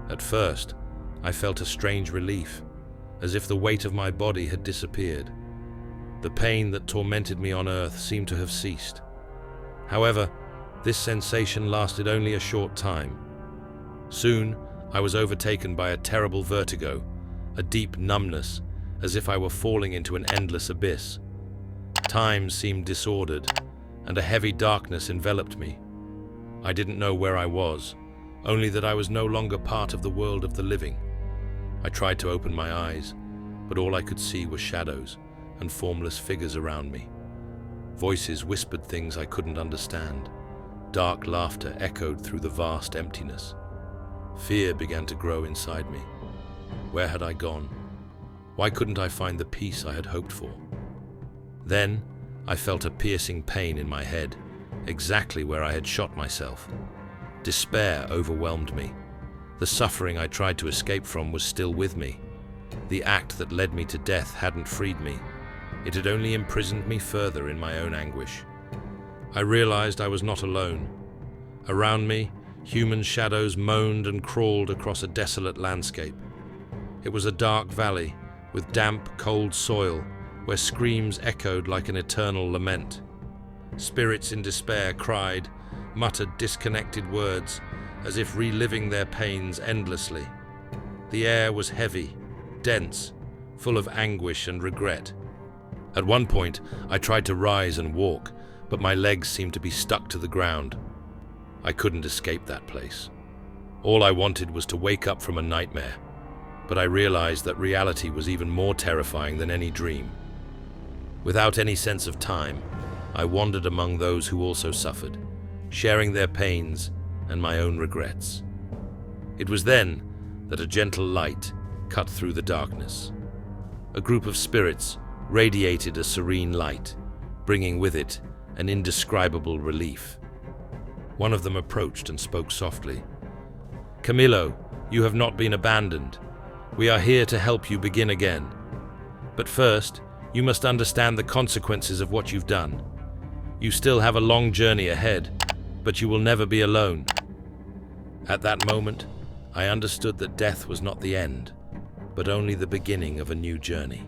At first, I felt a strange relief, as if the weight of my body had disappeared. The pain that tormented me on earth seemed to have ceased. However, this sensation lasted only a short time. Soon, I was overtaken by a terrible vertigo, a deep numbness, as if I were falling into an endless abyss. Time seemed disordered, and a heavy darkness enveloped me. I didn't know where I was, only that I was no longer part of the world of the living. I tried to open my eyes, but all I could see were shadows and formless figures around me. Voices whispered things I couldn't understand. Dark laughter echoed through the vast emptiness. Fear began to grow inside me. Where had I gone? Why couldn't I find the peace I had hoped for? Then, I felt a piercing pain in my head, exactly where I had shot myself. Despair overwhelmed me. The suffering I tried to escape from was still with me. The act that led me to death hadn't freed me. It had only imprisoned me further in my own anguish. I realized I was not alone. Around me, human shadows moaned and crawled across a desolate landscape. It was a dark valley, with damp, cold soil, where screams echoed like an eternal lament. Spirits in despair cried, muttered disconnected words, as if reliving their pains endlessly. The air was heavy, dense, full of anguish and regret. At one point, I tried to rise and walk, but my legs seemed to be stuck to the ground. I couldn't escape that place. All I wanted was to wake up from a nightmare, but I realized that reality was even more terrifying than any dream. Without any sense of time, I wandered among those who also suffered, sharing their pains and my own regrets. It was then that a gentle light cut through the darkness. A group of spirits radiated a serene light, bringing with it an indescribable relief. One of them approached and spoke softly. "Camilo, you have not been abandoned. We are here to help you begin again. But first, you must understand the consequences of what you've done. You still have a long journey ahead, but you will never be alone." At that moment, I understood that death was not the end, but only the beginning of a new journey.